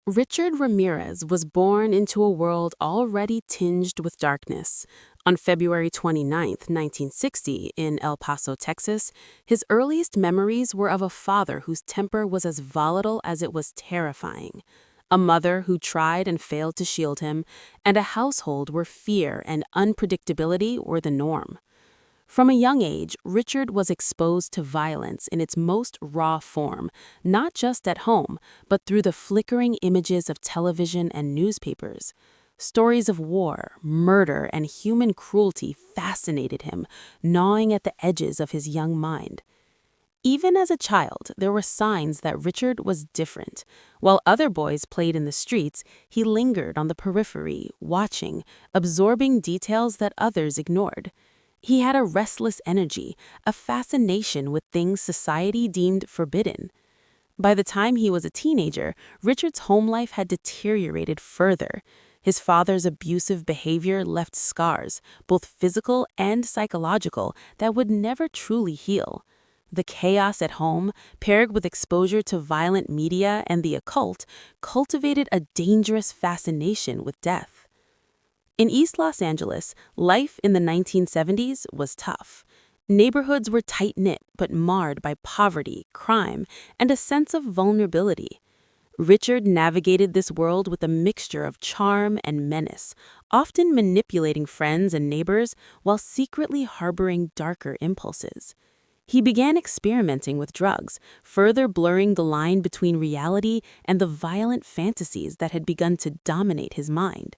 Richard Ramirez was born into a world already tinged with darkness. On February 29, 1960, in El Paso, Texas, his earliest memories were of a father whose temper was as volatile as it was terrifying, a mother who tried and failed to shield him, and a household where fear and unpredictability were the norm. From a young age, Richard was exposed to violence in its most raw form, not just at home, but through the flickering images of television and newspapers. Stories of war, murder, and human cruelty fascinated him, gnawing at the edges of his young mind. Even as a child, there were signs that Richard was different. While other boys played in the streets, he lingered on the periphery, watching, absorbing details that others ignored. He had a restless energy, a fascination with things society deemed forbidden. By the time he was a teenager, Richard's home life had deteriorated further. His father's abusive behavior left scars, both physical and psychological, that would never truly heal. The chaos at home, paired with exposure to violent media and the occult, cultivated a dangerous fascination with death. In East Los Angeles, life in the 1970s was tough. Neighborhoods were tight-knit but marred by poverty, crime, and a sense of vulnerability. Richard navigated this world with a mixture of charm and menace, often manipulating friends and neighbors while secretly harboring darker impulses. He began experimenting with drugs, further blurring the line between reality and the violent fantasies that had begun to dominate his mind.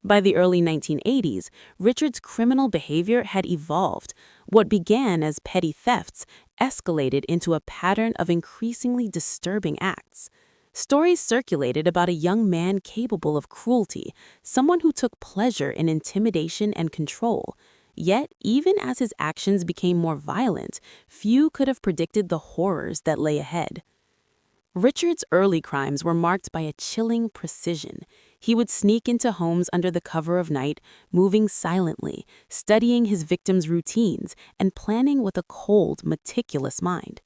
By the early 1980s, Richard's criminal behavior had evolved. What began as petty thefts escalated into a pattern of increasingly disturbing acts. Stories circulated about a young man capable of cruelty, someone who took pleasure in intimidation and control. Yet, even as his actions became more violent, few could have predicted the horrors that lay ahead. Richard's early crimes were marked by a chilling precision. He would sneak into homes under the cover of night, moving silently, studying his victims' routines, and planning with a cold, meticulous mind.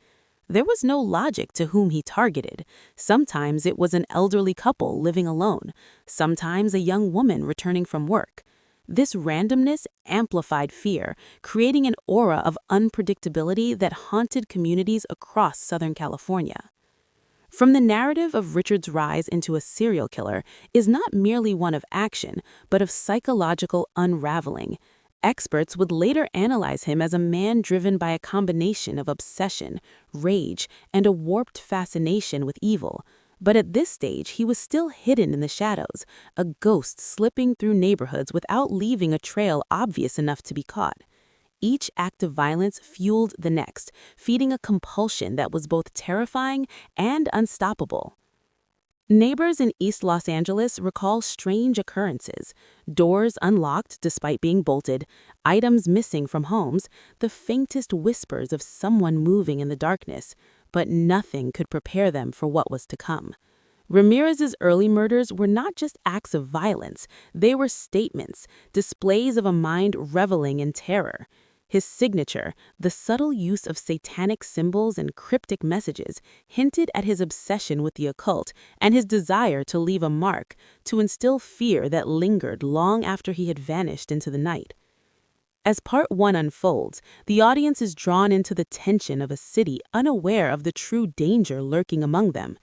There was no logic to whom he targeted. Sometimes it was an elderly couple living alone, sometimes a young woman returning from work. This randomness amplified fear, creating an aura of unpredictability that haunted communities across Southern California. From the narrative of Richard's rise into a serial killer is not merely one of action, but of psychological unraveling. Experts would later analyze him as a man driven by a combination of obsession, rage, and a warped fascination with evil. But at this stage, he was still hidden in the shadows, a ghost slipping through neighborhoods without leaving a trail obvious enough to be caught. Each act of violence fueled the next, feeding a compulsion that was both terrifying and unstoppable. Neighbors in East Los Angeles recall strange occurrences: doors unlocked despite being bolted, items missing from homes, the faintest whispers of someone moving in the darkness, but nothing could prepare them for what was to come. Ramirez's early murders were not just acts of violence, they were statements, displays of a mind reveling in terror. His signature, the subtle use of satanic symbols and cryptic messages, hinted at his obsession with the occult and his desire to leave a mark, to instill fear that lingered long after he had vanished into the night. As Part 1 unfolds, the audience is drawn into the tension of a city unaware of the true danger lurking among them.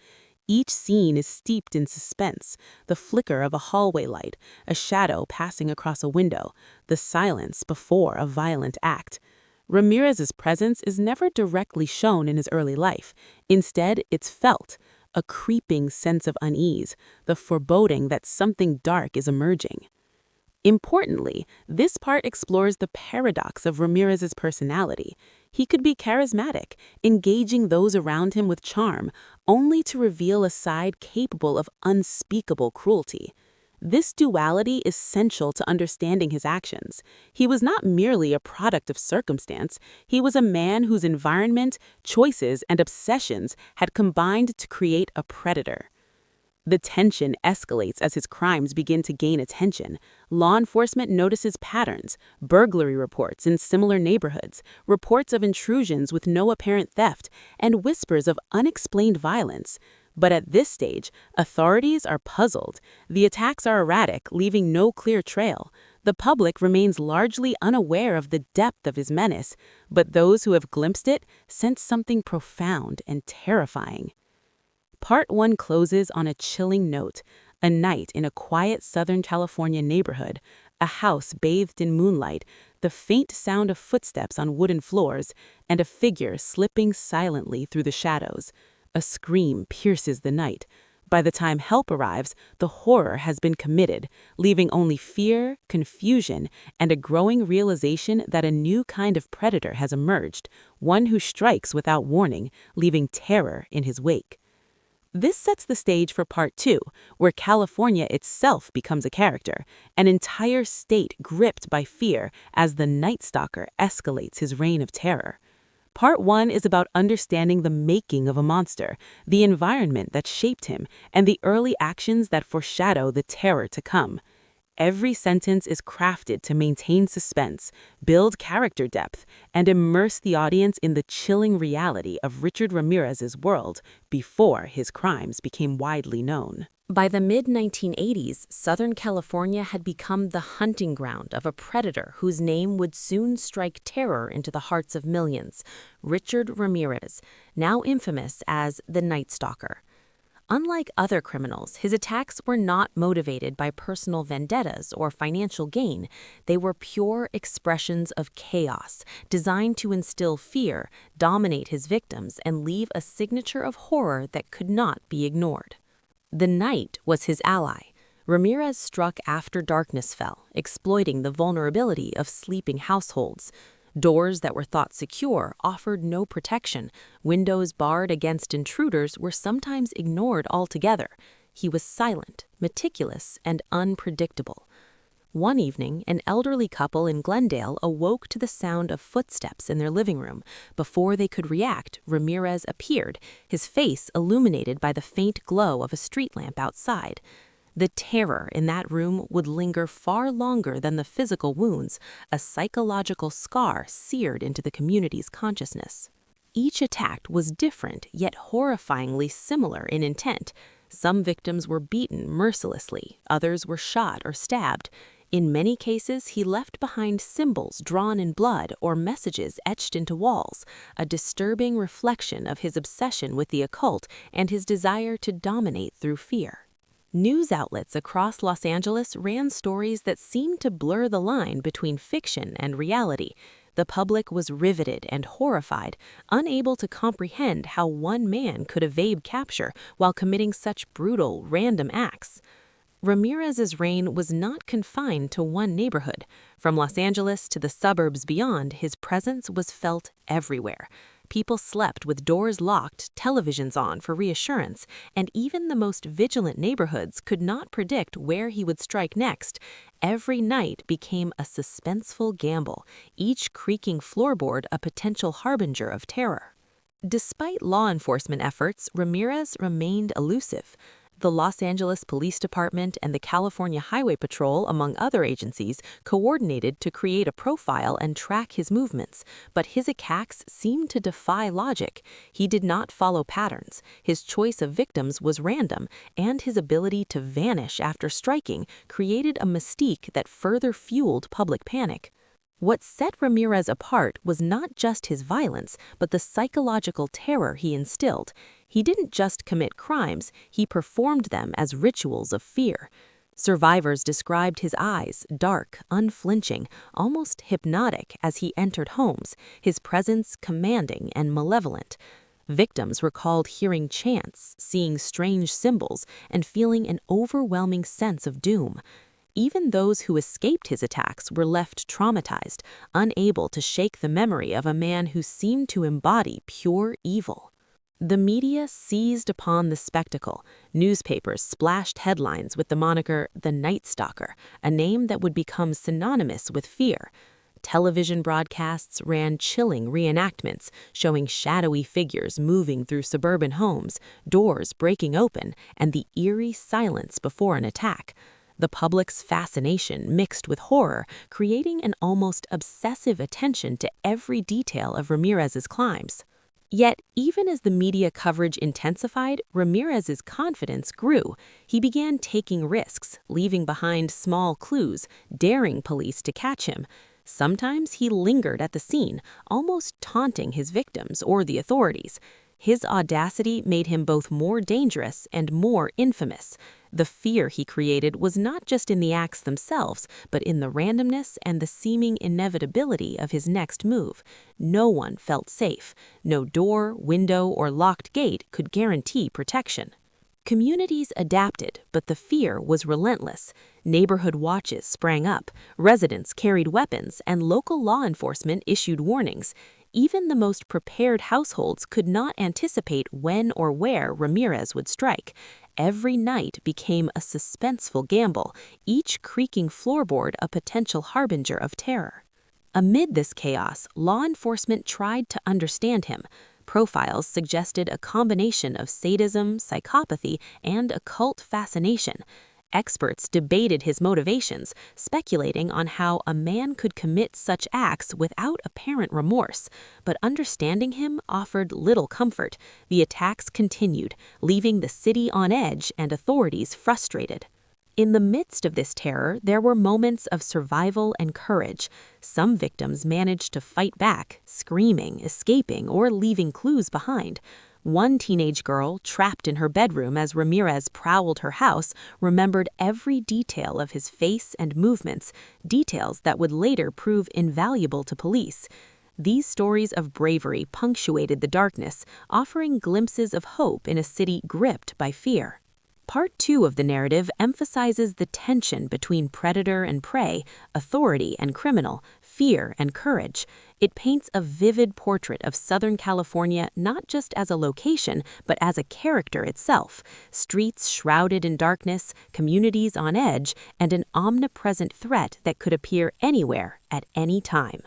Each scene is steeped in suspense: the flicker of a hallway light, a shadow passing across a window, the silence before a violent act. Ramirez's presence is never directly shown in his early life. Instead, it's felt, a creeping sense of unease, the foreboding that something dark is emerging. Importantly, this part explores the paradox of Ramirez's personality. He could be charismatic, engaging those around him with charm, only to reveal a side capable of unspeakable cruelty. This duality is essential to understanding his actions. He was not merely a product of circumstance. He was a man whose environment, choices, and obsessions had combined to create a predator. The tension escalates as his crimes begin to gain attention. Law enforcement notices patterns: burglary reports in similar neighborhoods, reports of intrusions with no apparent theft, and whispers of unexplained violence. But at this stage, authorities are puzzled. The attacks are erratic, leaving no clear trail. The public remains largely unaware of the depth of his menace, but those who have glimpsed it sense something profound and terrifying. Part 1 closes on a chilling note: a night in a quiet Southern California neighborhood, a house bathed in moonlight, the faint sound of footsteps on wooden floors, and a figure slipping silently through the shadows. A scream pierces the night. By the time help arrives, the horror has been committed, leaving only fear, confusion, and a growing realization that a new kind of predator has emerged, one who strikes without warning, leaving terror in his wake. This sets the stage for Part 2, where California itself becomes a character, an entire state gripped by fear as the Night Stalker escalates his reign of terror. Part 1 is about understanding the making of a monster, the environment that shaped him, and the early actions that foreshadow the terror to come. Every sentence is crafted to maintain suspense, build character depth, and immerse the audience in the chilling reality of Richard Ramirez's world before his crimes became widely known. By the mid-1980s, Southern California had become the hunting ground of a predator whose name would soon strike terror into the hearts of millions: Richard Ramirez, now infamous as the Night Stalker. Unlike other criminals, his attacks were not motivated by personal vendettas or financial gain. They were pure expressions of chaos, designed to instill fear, dominate his victims, and leave a signature of horror that could not be ignored. The night was his ally. Ramirez struck after darkness fell, exploiting the vulnerability of sleeping households. Doors that were thought secure offered no protection. Windows barred against intruders were sometimes ignored altogether. He was silent, meticulous, and unpredictable. One evening, an elderly couple in Glendale awoke to the sound of footsteps in their living room. Before they could react, Ramirez appeared, his face illuminated by the faint glow of a street lamp outside. The terror in that room would linger far longer than the physical wounds, a psychological scar seared into the community's consciousness. Each attack was different, yet horrifyingly similar in intent. Some victims were beaten mercilessly, others were shot or stabbed. In many cases, he left behind symbols drawn in blood or messages etched into walls, a disturbing reflection of his obsession with the occult and his desire to dominate through fear. News outlets across Los Angeles ran stories that seemed to blur the line between fiction and reality. The public was riveted and horrified, unable to comprehend how one man could evade capture while committing such brutal, random acts. Ramirez's reign was not confined to one neighborhood. From Los Angeles to the suburbs beyond, his presence was felt everywhere. People slept with doors locked, televisions on for reassurance, and even the most vigilant neighborhoods could not predict where he would strike next. Every night became a suspenseful gamble, each creaking floorboard a potential harbinger of terror. Despite law enforcement efforts, Ramirez remained elusive. The Los Angeles Police Department and the California Highway Patrol, among other agencies, coordinated to create a profile and track his movements, but his attacks seemed to defy logic. He did not follow patterns, his choice of victims was random, and his ability to vanish after striking created a mystique that further fueled public panic. What set Ramirez apart was not just his violence, but the psychological terror he instilled. He didn't just commit crimes, he performed them as rituals of fear. Survivors described his eyes, dark, unflinching, almost hypnotic as he entered homes, his presence commanding and malevolent. Victims recalled hearing chants, seeing strange symbols, and feeling an overwhelming sense of doom. Even those who escaped his attacks were left traumatized, unable to shake the memory of a man who seemed to embody pure evil. The media seized upon the spectacle. Newspapers splashed headlines with the moniker "The Night Stalker," a name that would become synonymous with fear. Television broadcasts ran chilling reenactments, showing shadowy figures moving through suburban homes, doors breaking open, and the eerie silence before an attack. The public's fascination mixed with horror, creating an almost obsessive attention to every detail of Ramirez's crimes. Yet, even as the media coverage intensified, Ramirez's confidence grew. He began taking risks, leaving behind small clues, daring police to catch him. Sometimes he lingered at the scene, almost taunting his victims or the authorities. His audacity made him both more dangerous and more infamous. The fear he created was not just in the acts themselves, but in the randomness and the seeming inevitability of his next move. No one felt safe. No door, window, or locked gate could guarantee protection. Communities adapted, but the fear was relentless. Neighborhood watches sprang up, residents carried weapons, and local law enforcement issued warnings. Even the most prepared households could not anticipate when or where Ramirez would strike. Every night became a suspenseful gamble, each creaking floorboard a potential harbinger of terror. Amid this chaos, law enforcement tried to understand him. Profiles suggested a combination of sadism, psychopathy, and occult fascination. Experts debated his motivations, speculating on how a man could commit such acts without apparent remorse. But understanding him offered little comfort. The attacks continued, leaving the city on edge and authorities frustrated. In the midst of this terror, there were moments of survival and courage. Some victims managed to fight back, screaming, escaping, or leaving clues behind. One teenage girl, trapped in her bedroom as Ramirez prowled her house, remembered every detail of his face and movements, details that would later prove invaluable to police. These stories of bravery punctuated the darkness, offering glimpses of hope in a city gripped by fear. Part 2 of the narrative emphasizes the tension between predator and prey, authority and criminal, fear and courage. It paints a vivid portrait of Southern California not just as a location, but as a character itself. Streets shrouded in darkness, communities on edge, and an omnipresent threat that could appear anywhere at any time.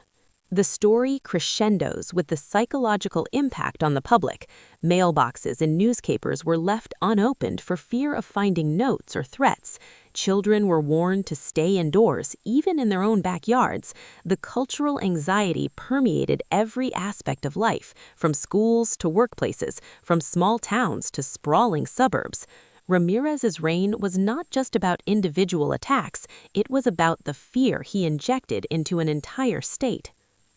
The story crescendos with the psychological impact on the public. Mailboxes and newspapers were left unopened for fear of finding notes or threats. Children were warned to stay indoors, even in their own backyards. The cultural anxiety permeated every aspect of life, from schools to workplaces, from small towns to sprawling suburbs. Ramirez's reign was not just about individual attacks, it was about the fear he injected into an entire state.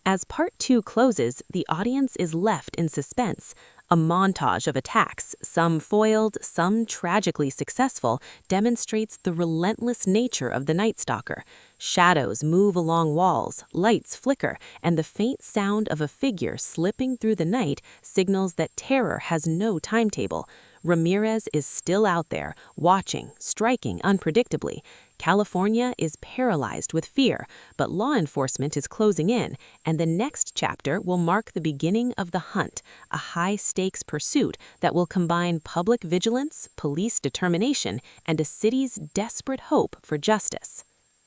As Part 2 closes, the audience is left in suspense. A montage of attacks, some foiled, some tragically successful, demonstrates the relentless nature of the Night Stalker. Shadows move along walls, lights flicker, and the faint sound of a figure slipping through the night signals that terror has no timetable. Ramirez is still out there, watching, striking unpredictably. California is paralyzed with fear, but law enforcement is closing in, and the next chapter will mark the beginning of the hunt, a high-stakes pursuit that will combine public vigilance, police determination, and a city's desperate hope for justice.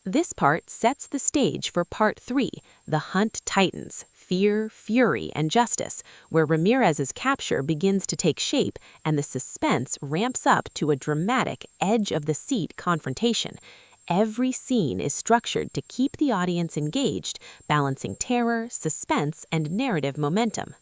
This part sets the stage for Part 3, The Hunt Tightens, Fear, Fury, and Justice, where Ramirez's capture begins to take shape and the suspense ramps up to a dramatic edge-of-the-seat confrontation. Every scene is structured to keep the audience engaged, balancing terror, suspense, and narrative momentum.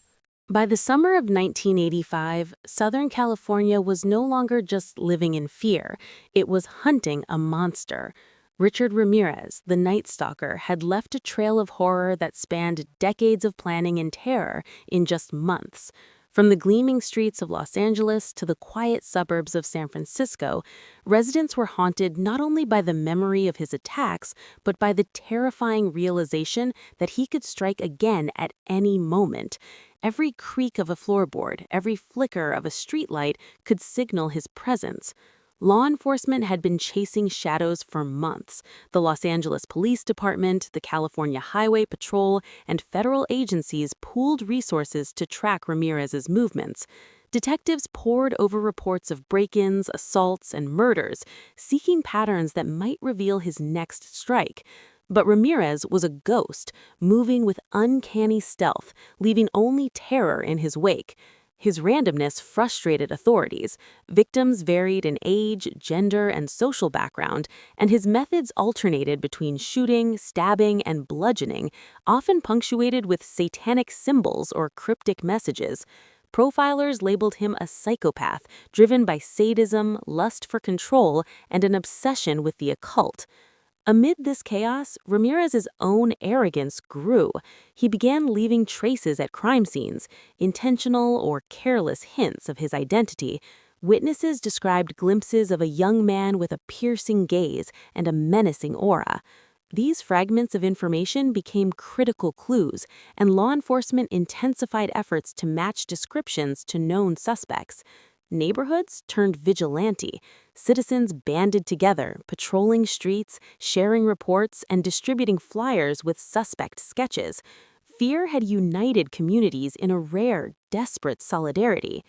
By the summer of 1985, Southern California was no longer just living in fear, it was hunting a monster. Richard Ramirez, the Night Stalker, had left a trail of horror that spanned decades of planning and terror in just months. From the gleaming streets of Los Angeles to the quiet suburbs of San Francisco, residents were haunted not only by the memory of his attacks, but by the terrifying realization that he could strike again at any moment. Every creak of a floorboard, every flicker of a streetlight could signal his presence. Law enforcement had been chasing shadows for months. The Los Angeles Police Department, the California Highway Patrol, and federal agencies pooled resources to track Ramirez's movements. Detectives pored over reports of break-ins, assaults, and murders, seeking patterns that might reveal his next strike. But Ramirez was a ghost, moving with uncanny stealth, leaving only terror in his wake. His randomness frustrated authorities. Victims varied in age, gender, and social background, and his methods alternated between shooting, stabbing, and bludgeoning, often punctuated with satanic symbols or cryptic messages. Profilers labeled him a psychopath, driven by sadism, lust for control, and an obsession with the occult. Amid this chaos, Ramirez's own arrogance grew. He began leaving traces at crime scenes, intentional or careless hints of his identity. Witnesses described glimpses of a young man with a piercing gaze and a menacing aura. These fragments of information became critical clues, and law enforcement intensified efforts to match descriptions to known suspects. Neighborhoods turned vigilante. Citizens banded together, patrolling streets, sharing reports, and distributing flyers with suspect sketches. Fear had united communities in a rare, desperate solidarity.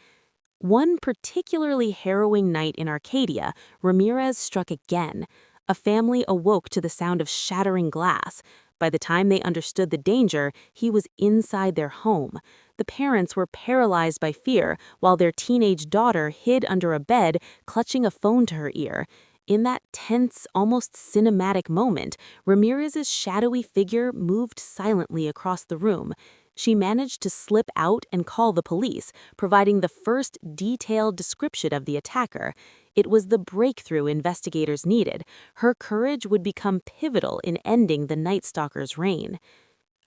One particularly harrowing night in Arcadia, Ramirez struck again. A family awoke to the sound of shattering glass. By the time they understood the danger, he was inside their home. The parents were paralyzed by fear, while their teenage daughter hid under a bed, clutching a phone to her ear. In that tense, almost cinematic moment, Ramirez's shadowy figure moved silently across the room. She managed to slip out and call the police, providing the first detailed description of the attacker. It was the breakthrough investigators needed. Her courage would become pivotal in ending the Night Stalker's reign.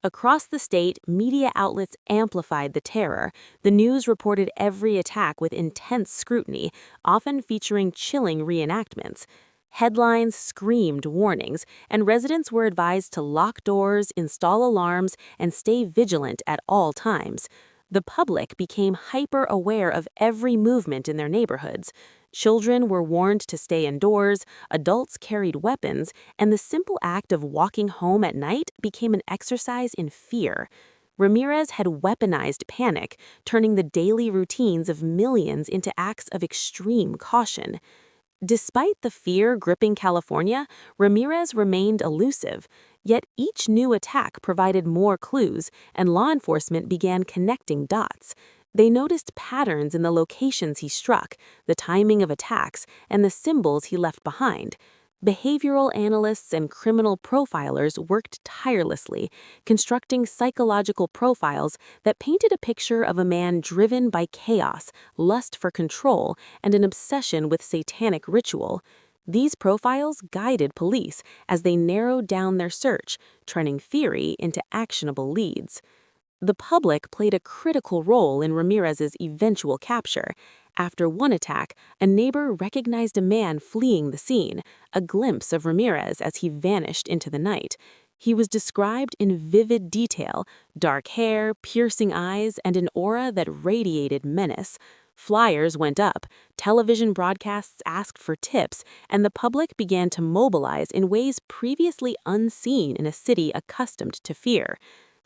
Across the state, media outlets amplified the terror. The news reported every attack with intense scrutiny, often featuring chilling reenactments. Headlines screamed warnings, and residents were advised to lock doors, install alarms, and stay vigilant at all times. The public became hyper-aware of every movement in their neighborhoods. Children were warned to stay indoors, adults carried weapons, and the simple act of walking home at night became an exercise in fear. Ramirez had weaponized panic, turning the daily routines of millions into acts of extreme caution. Despite the fear gripping California, Ramirez remained elusive. Yet each new attack provided more clues, and law enforcement began connecting dots. They noticed patterns in the locations he struck, the timing of attacks, and the symbols he left behind. Behavioral analysts and criminal profilers worked tirelessly, constructing psychological profiles that painted a picture of a man driven by chaos, lust for control, and an obsession with satanic ritual. These profiles guided police as they narrowed down their search, turning theory into actionable leads. The public played a critical role in Ramirez's eventual capture. After one attack, a neighbor recognized a man fleeing the scene, a glimpse of Ramirez as he vanished into the night. He was described in vivid detail: dark hair, piercing eyes, and an aura that radiated menace. Flyers went up, television broadcasts asked for tips, and the public began to mobilize in ways previously unseen in a city accustomed to fear.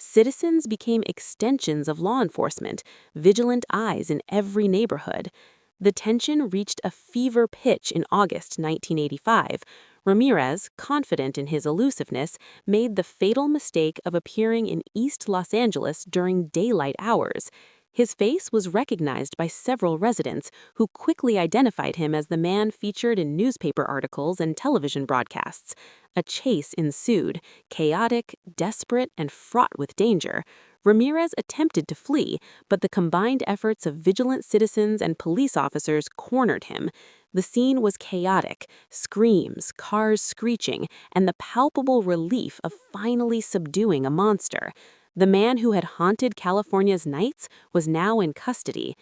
Citizens became extensions of law enforcement, vigilant eyes in every neighborhood. The tension reached a fever pitch in August 1985. Ramirez, confident in his elusiveness, made the fatal mistake of appearing in East Los Angeles during daylight hours. His face was recognized by several residents, who quickly identified him as the man featured in newspaper articles and television broadcasts. A chase ensued, chaotic, desperate, and fraught with danger. Ramirez attempted to flee, but the combined efforts of vigilant citizens and police officers cornered him. The scene was chaotic: screams, cars screeching, and the palpable relief of finally subduing a monster. The man who had haunted California's nights was now in custody.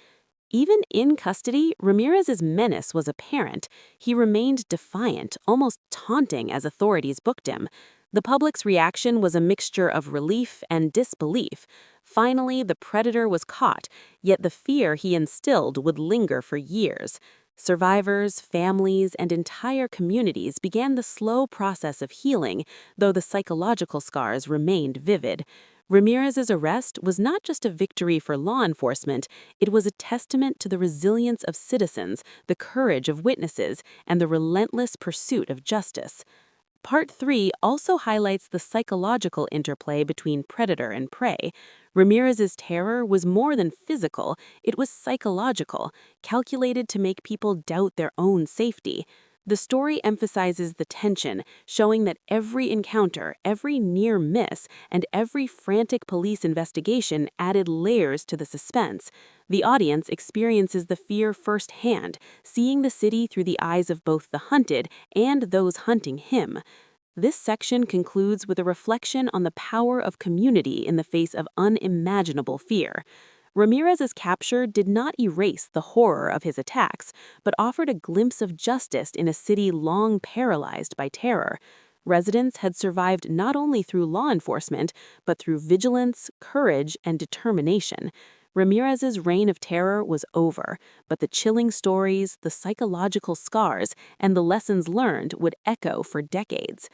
Even in custody, Ramirez's menace was apparent. He remained defiant, almost taunting as authorities booked him. The public's reaction was a mixture of relief and disbelief. Finally, the predator was caught, yet the fear he instilled would linger for years. Survivors, families, and entire communities began the slow process of healing, though the psychological scars remained vivid. Ramirez's arrest was not just a victory for law enforcement, it was a testament to the resilience of citizens, the courage of witnesses, and the relentless pursuit of justice. Part 3 also highlights the psychological interplay between predator and prey. Ramirez's terror was more than physical, it was psychological, calculated to make people doubt their own safety. The story emphasizes the tension, showing that every encounter, every near miss, and every frantic police investigation added layers to the suspense. The audience experiences the fear firsthand, seeing the city through the eyes of both the hunted and those hunting him. This section concludes with a reflection on the power of community in the face of unimaginable fear. Ramirez's capture did not erase the horror of his attacks, but offered a glimpse of justice in a city long paralyzed by terror. Residents had survived not only through law enforcement, but through vigilance, courage, and determination. Ramirez's reign of terror was over, but the chilling stories, the psychological scars, and the lessons learned would echo for decades.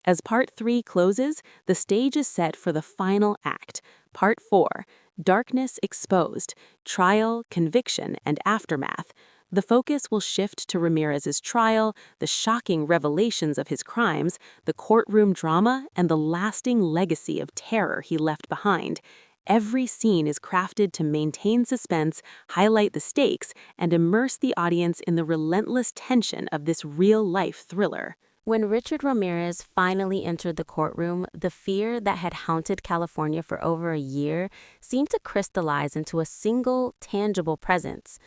As Part 3 closes, the stage is set for the final act, Part 4, Darkness Exposed, Trial, Conviction, and Aftermath. The focus will shift to Ramirez's trial, the shocking revelations of his crimes, the courtroom drama, and the lasting legacy of terror he left behind. Every scene is crafted to maintain suspense, highlight the stakes, and immerse the audience in the relentless tension of this real-life thriller. When Richard Ramirez finally entered the courtroom, the fear that had haunted California for over a year seemed to crystallize into a single, tangible presence.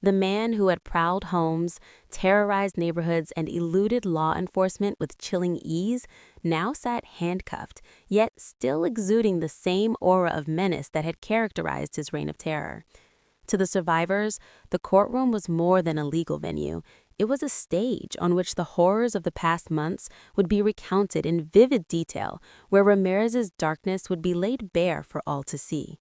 The man who had prowled homes, terrorized neighborhoods, and eluded law enforcement with chilling ease now sat handcuffed, yet still exuding the same aura of menace that had characterized his reign of terror. To the survivors, the courtroom was more than a legal venue. It was a stage on which the horrors of the past months would be recounted in vivid detail, where Ramirez's darkness would be laid bare for all to see.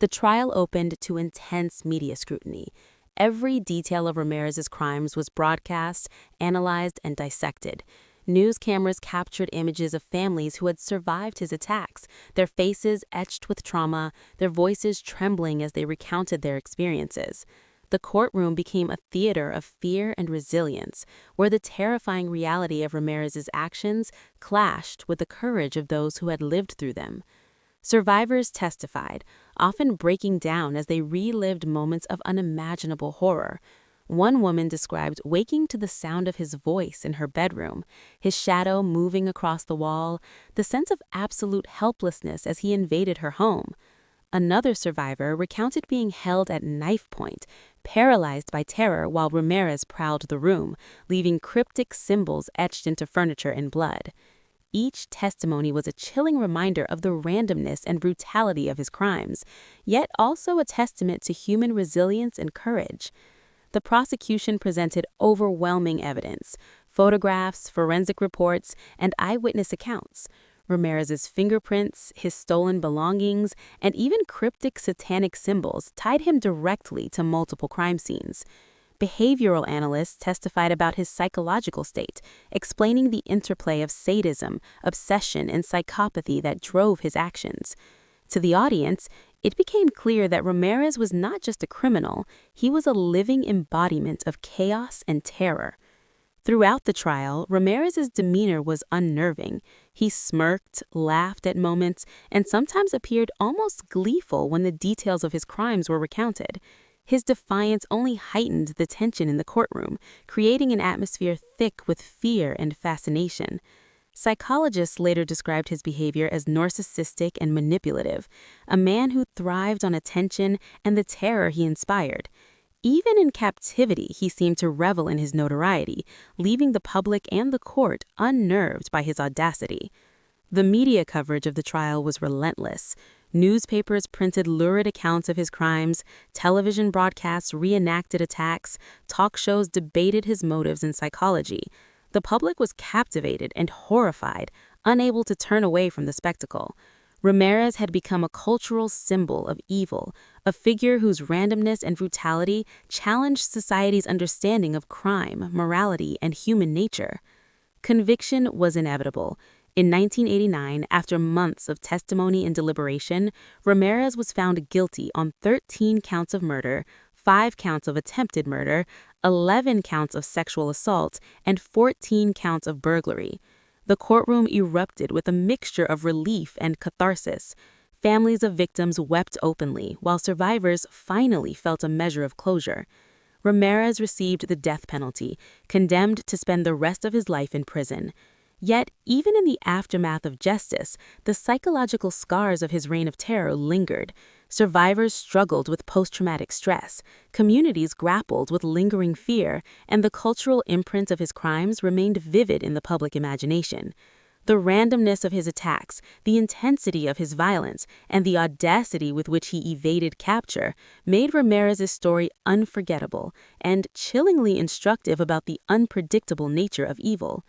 The trial opened to intense media scrutiny. Every detail of Ramirez's crimes was broadcast, analyzed, and dissected. News cameras captured images of families who had survived his attacks, their faces etched with trauma, their voices trembling as they recounted their experiences. The courtroom became a theater of fear and resilience, where the terrifying reality of Ramirez's actions clashed with the courage of those who had lived through them. Survivors testified, often breaking down as they relived moments of unimaginable horror. One woman described waking to the sound of his voice in her bedroom, his shadow moving across the wall, the sense of absolute helplessness as he invaded her home. Another survivor recounted being held at knife point, paralyzed by terror while Ramirez prowled the room, leaving cryptic symbols etched into furniture in blood. Each testimony was a chilling reminder of the randomness and brutality of his crimes, yet also a testament to human resilience and courage. The prosecution presented overwhelming evidence: photographs, forensic reports, and eyewitness accounts. Ramirez's fingerprints, his stolen belongings, and even cryptic satanic symbols tied him directly to multiple crime scenes. Behavioral analysts testified about his psychological state, explaining the interplay of sadism, obsession, and psychopathy that drove his actions. To the audience, it became clear that Ramirez was not just a criminal, he was a living embodiment of chaos and terror. Throughout the trial, Ramirez's demeanor was unnerving. He smirked, laughed at moments, and sometimes appeared almost gleeful when the details of his crimes were recounted. His defiance only heightened the tension in the courtroom, creating an atmosphere thick with fear and fascination. Psychologists later described his behavior as narcissistic and manipulative, a man who thrived on attention and the terror he inspired. Even in captivity, he seemed to revel in his notoriety, leaving the public and the court unnerved by his audacity. The media coverage of the trial was relentless. Newspapers printed lurid accounts of his crimes, television broadcasts reenacted attacks, talk shows debated his motives and psychology. The public was captivated and horrified, unable to turn away from the spectacle. Ramirez had become a cultural symbol of evil, a figure whose randomness and brutality challenged society's understanding of crime, morality, and human nature. Conviction was inevitable. In 1989, after months of testimony and deliberation, Ramirez was found guilty on 13 counts of murder, 5 counts of attempted murder, 11 counts of sexual assault, and 14 counts of burglary. The courtroom erupted with a mixture of relief and catharsis. Families of victims wept openly, while survivors finally felt a measure of closure. Ramirez received the death penalty, condemned to spend the rest of his life in prison. Yet, even in the aftermath of justice, the psychological scars of his reign of terror lingered. Survivors struggled with post-traumatic stress, communities grappled with lingering fear, and the cultural imprint of his crimes remained vivid in the public imagination. The randomness of his attacks, the intensity of his violence, and the audacity with which he evaded capture made Ramirez's story unforgettable and chillingly instructive about the unpredictable nature of evil.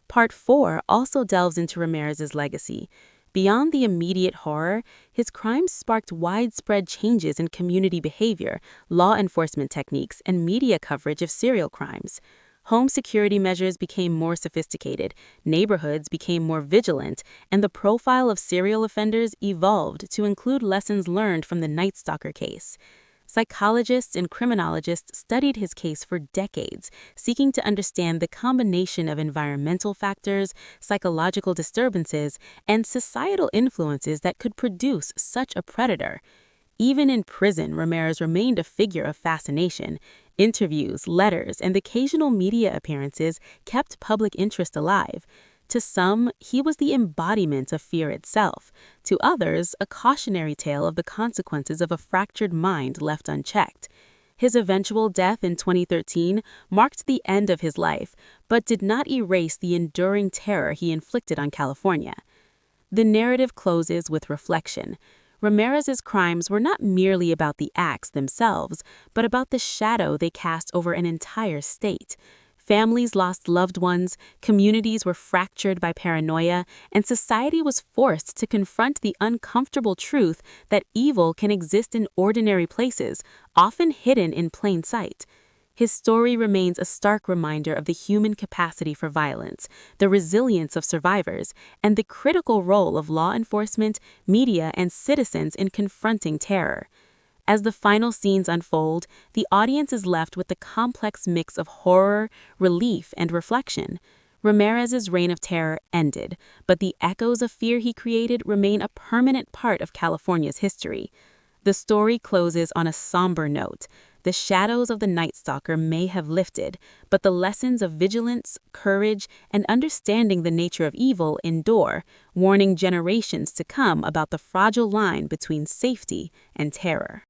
Part 4 also delves into Ramirez's legacy. Beyond the immediate horror, his crimes sparked widespread changes in community behavior, law enforcement techniques, and media coverage of serial crimes. Home security measures became more sophisticated, neighborhoods became more vigilant, and the profile of serial offenders evolved to include lessons learned from the Night Stalker case. Psychologists and criminologists studied his case for decades, seeking to understand the combination of environmental factors, psychological disturbances, and societal influences that could produce such a predator. Even in prison, Ramirez remained a figure of fascination. Interviews, letters, and occasional media appearances kept public interest alive. To some, he was the embodiment of fear itself. To others, a cautionary tale of the consequences of a fractured mind left unchecked. His eventual death in 2013 marked the end of his life, but did not erase the enduring terror he inflicted on California. The narrative closes with reflection. Ramirez's crimes were not merely about the acts themselves, but about the shadow they cast over an entire state. Families lost loved ones, communities were fractured by paranoia, and society was forced to confront the uncomfortable truth that evil can exist in ordinary places, often hidden in plain sight. His story remains a stark reminder of the human capacity for violence, the resilience of survivors, and the critical role of law enforcement, media, and citizens in confronting terror. As the final scenes unfold, the audience is left with the complex mix of horror, relief, and reflection. Ramirez's reign of terror ended, but the echoes of fear he created remain a permanent part of California's history. The story closes on a somber note. The shadows of the Night Stalker may have lifted, but the lessons of vigilance, courage, and understanding the nature of evil endure, warning generations to come about the fragile line between safety and terror.